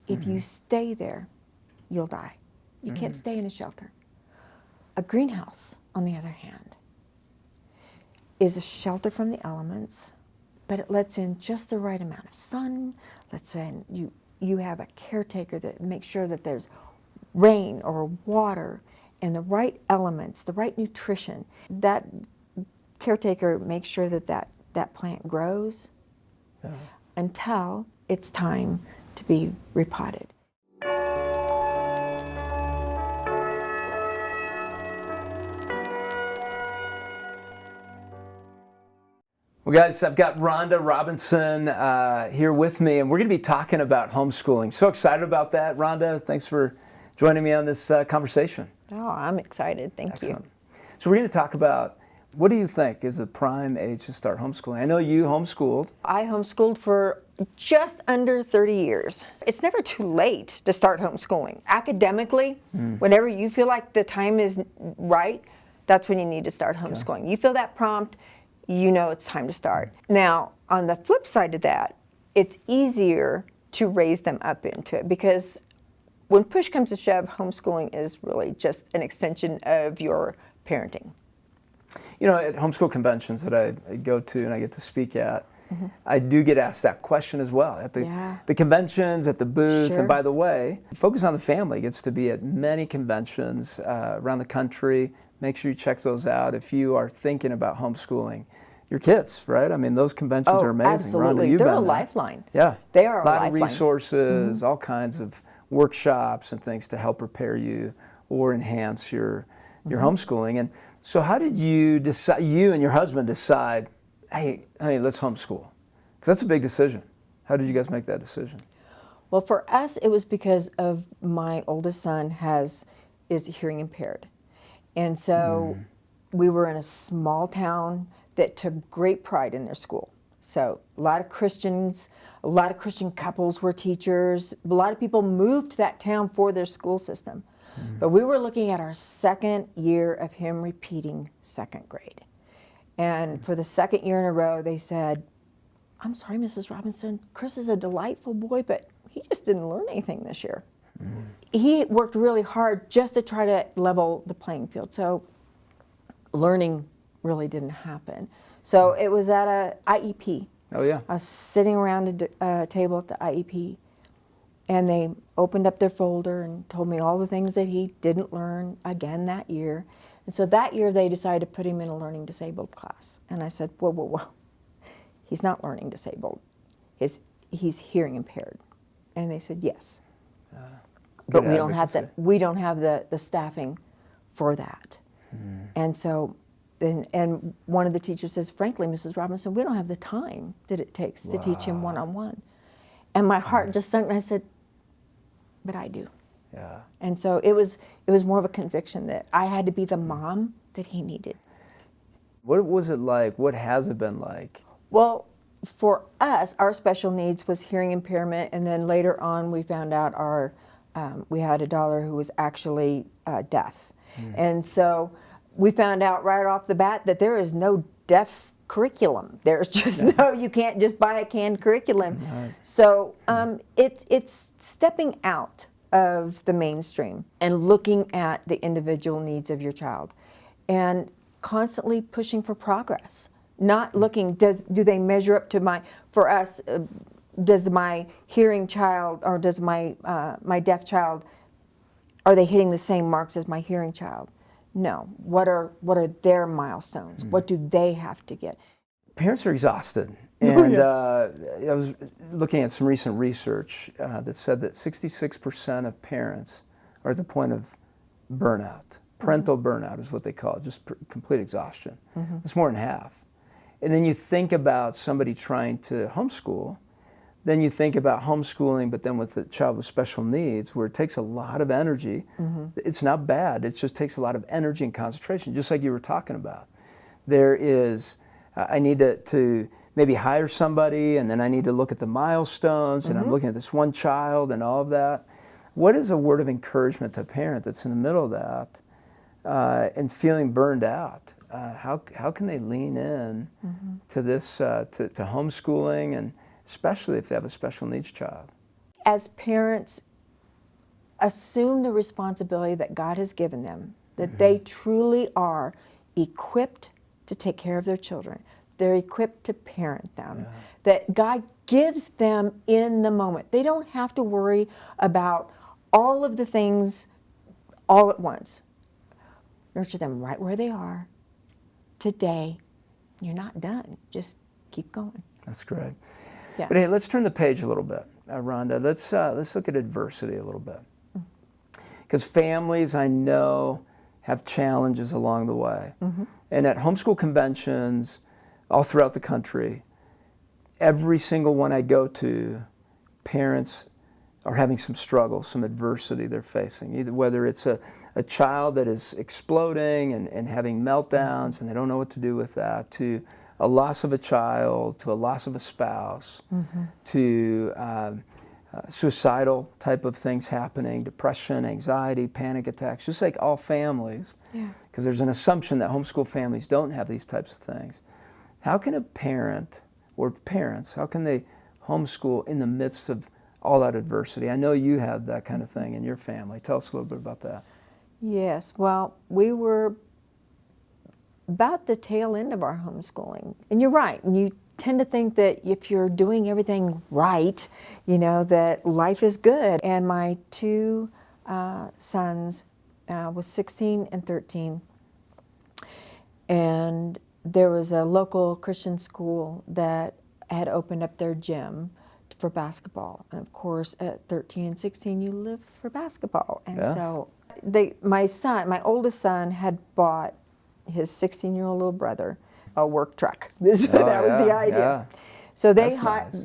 If you stay there, you'll die. You can't stay in a shelter. A greenhouse, on the other hand, is a shelter from the elements, but it lets in just the right amount of sun. Let's say you have a caretaker that makes sure that there's rain or water and the right elements, the right nutrition. That caretaker makes sure that that plant grows until it's time to be repotted. Well, guys, I've got Rhonda Robinson here with me, and we're going to be talking about homeschooling. So excited about that, Rhonda. Thanks for joining me on this conversation. Oh, I'm excited. Thank you. So we're going to talk about, what do you think is the prime age to start homeschooling? I know you homeschooled. I homeschooled for just under 30 years. It's never too late to start homeschooling. Academically, whenever you feel like the time is right, that's when you need to start homeschooling. Okay. You feel that prompt, you know it's time to start. Now, on the flip side of that, it's easier to raise them up into it, because when push comes to shove, homeschooling is really just an extension of your parenting. You know, at homeschool conventions that I go to and I get to speak at, I do get asked that question as well. At the conventions, at the booth, Sure. and by the way, Focus on the Family gets to be at many conventions around the country. Make sure you check those out if you are thinking about homeschooling your kids, right? I mean, those conventions are amazing. Absolutely. Rhonda, They're a lifeline. Yeah. They are a lot lifeline. of resources, all kinds of workshops and things to help prepare you or enhance your homeschooling. And so how did you decide, you and your husband decide, hey, let's homeschool? Because that's a big decision. How did you guys make that decision? Well, for us, it was because of my oldest son is hearing impaired. And so we were in a small town that took great pride in their school. So a lot of Christians, a lot of Christian couples were teachers. A lot of people moved to that town for their school system. But we were looking at our second year of him repeating second grade. And for the second year in a row, they said, I'm sorry, Mrs. Robinson, Chris is a delightful boy, but he just didn't learn anything this year. He worked really hard just to try to level the playing field. So learning really didn't happen. So it was at a IEP. Oh, yeah. I was sitting around a table at the IEP, and they opened up their folder and told me all the things that he didn't learn again that year. And so that year they decided to put him in a learning disabled class. And I said, whoa, whoa, whoa. He's not learning disabled. He's hearing impaired. And they said, yes. But we don't have the staffing for that. And so, and one of the teachers says, frankly, Mrs. Robinson, we don't have the time that it takes to teach him one-on-one. And my heart just sunk, and I said, but I do. Yeah. And so it was more of a conviction that I had to be the mom that he needed. What was it like? What has it been like? Well, for us, our special needs was hearing impairment, and then later on we found out we had a daughter who was actually deaf. And so we found out right off the bat that there is no deaf curriculum. There's just you can't just buy a canned curriculum. Right. So it's stepping out of the mainstream and looking at the individual needs of your child and constantly pushing for progress. Not looking, do they measure up to for us, does my hearing child or does my deaf child, are they hitting the same marks as my hearing child? No. What are their milestones? What do they have to get? Parents are exhausted. And I was looking at some recent research that said that 66% of parents are at the point of burnout. Parental burnout is what they call it, just complete exhaustion. It's more than half. And then you think about somebody trying to homeschool, then you think about homeschooling, but then with a child with special needs, where it takes a lot of energy. It's not bad, it just takes a lot of energy and concentration, just like you were talking about. There is, I need to maybe hire somebody, and then I need to look at the milestones, and I'm looking at this one child and all of that. What is a word of encouragement to a parent that's in the middle of that and feeling burned out? How can they lean in to this, to homeschooling, and especially if they have a special needs child? as parents, assume the responsibility that God has given them, that they truly are equipped to take care of their children. They're equipped to parent them. That God gives them in the moment. They don't have to worry about all of the things all at once. Nurture them right where they are today. You're not done. Just keep going. That's great. Yeah. But hey, let's turn the page a little bit, Rhonda. Let's look at adversity a little bit. Because families, I know, have challenges along the way. And at homeschool conventions all throughout the country, every single one I go to, parents are having some struggle, some adversity they're facing. Either whether it's a child that is exploding and having meltdowns and they don't know what to do with that, to a loss of a child, to a loss of a spouse, to suicidal type of things happening, depression, anxiety, panic attacks, just like all families. Because there's an assumption that homeschool families don't have these types of things. How can a parent or parents, how can they homeschool in the midst of all that adversity? I know you had that kind of thing in your family. Tell us a little bit about that. Yes, well, we were about the tail end of our homeschooling. And you're right, and you tend to think that if you're doing everything right, you know, that life is good. And my two sons was 16 and 13. And there was a local Christian school that had opened up their gym for basketball. And of course, at 13 and 16, you live for basketball. And so my oldest son had bought his 16-year-old little brother a work truck. That was the idea. So they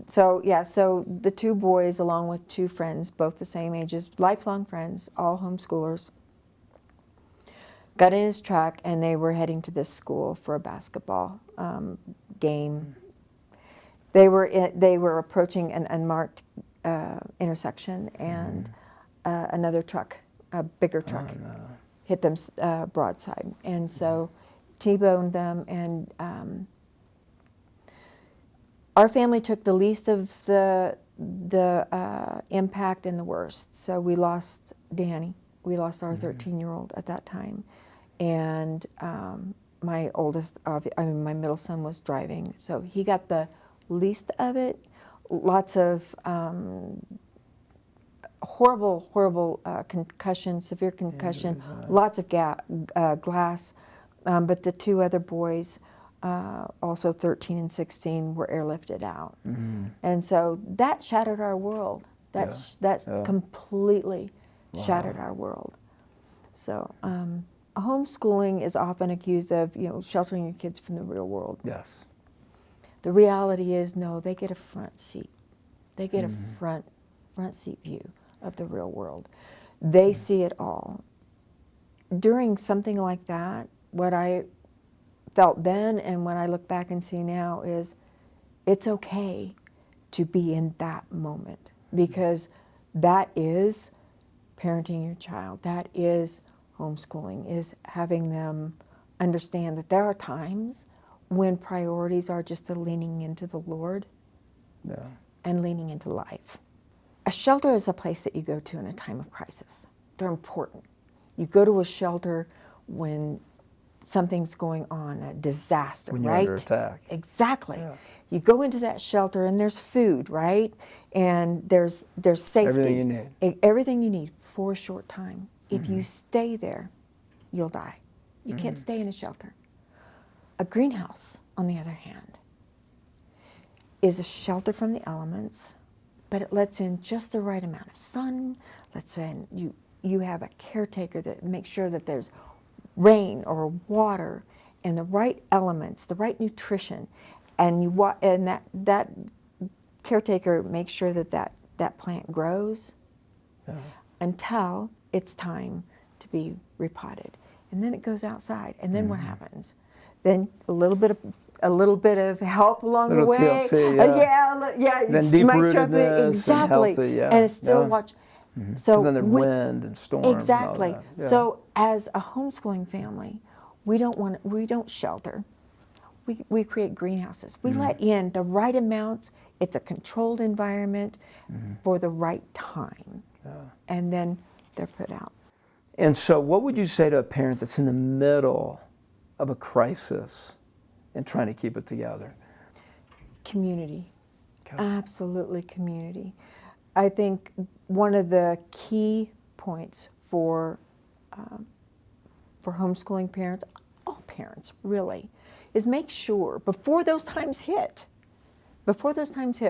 so the two boys, along with two friends, both the same ages, lifelong friends, all homeschoolers, got in his truck and they were heading to this school for a basketball game. They were approaching an unmarked intersection, and another truck, a bigger truck, hit them broadside, and so T-boned them. And our family took the least of the impact and the worst. So we lost Danny. We lost our 13-year-old at that time, and my middle son was driving, so he got the least of it. Lots of horrible concussion, severe concussion, lots of glass. But the two other boys, also 13 and 16, were airlifted out. And so that shattered our world. That's completely shattered our world. So homeschooling is often accused of, sheltering your kids from the real world. Yes. The reality is, no, they get a front seat. They get a front seat view of the real world. They see it all. During something like that, what I felt then and what I look back and see now is it's okay to be in that moment, because that is parenting your child. That is homeschooling, is having them understand that there are times when priorities are just a leaning into the Lord and leaning into life. A shelter is a place that you go to in a time of crisis. They're important. You go to a shelter when something's going on, a disaster, when you're right? under attack. Exactly. Yeah. You go into that shelter and there's food, right? And there's safety. Everything you need. Everything you need for a short time. If you stay there, you'll die. You can't stay in a shelter. A greenhouse, on the other hand, is a shelter from the elements, but it lets in just the right amount of sun. Lets in, you have a caretaker that makes sure that there's rain or water and the right elements, the right nutrition, and that caretaker makes sure that plant grows until it's time to be repotted. And then it goes outside, and then what happens? Then a little bit of help along the way. TLC, Then deep rootedness exactly, and healthy, and it's still watch. So then there's wind and storm. Exactly. And all that. So as a homeschooling family, we don't shelter. We create greenhouses. We let in the right amounts it's a controlled environment for the right time. And then they're put out. And so what would you say to a parent that's in the middle of a crisis and trying to keep it together? Community. Okay. Absolutely community. I think one of the key points for homeschooling parents, all parents really, is make sure before those times hit,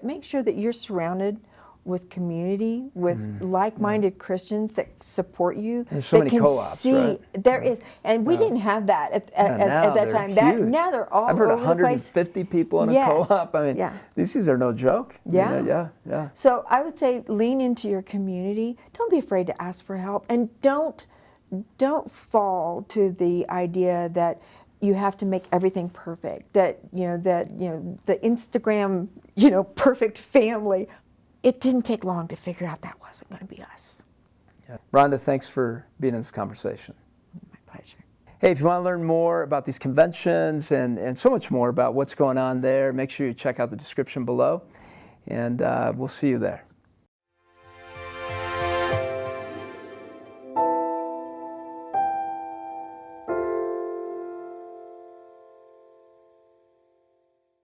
make sure that you're surrounded with community, with like-minded Christians that support you. There's so that many can co-ops, see, right? There is, and we didn't have that at that time. Now they're all I've heard over the place. 150 people in a Yes. co-op. I mean, these are no joke. Yeah. Yeah. So I would say lean into your community. Don't be afraid to ask for help, and don't fall to the idea that you have to make everything perfect. That the Instagram perfect family. It didn't take long to figure out that wasn't going to be us. Yeah. Rhonda, thanks for being in this conversation. My pleasure. Hey, if you want to learn more about these conventions and so much more about what's going on there, make sure you check out the description below, and we'll see you there.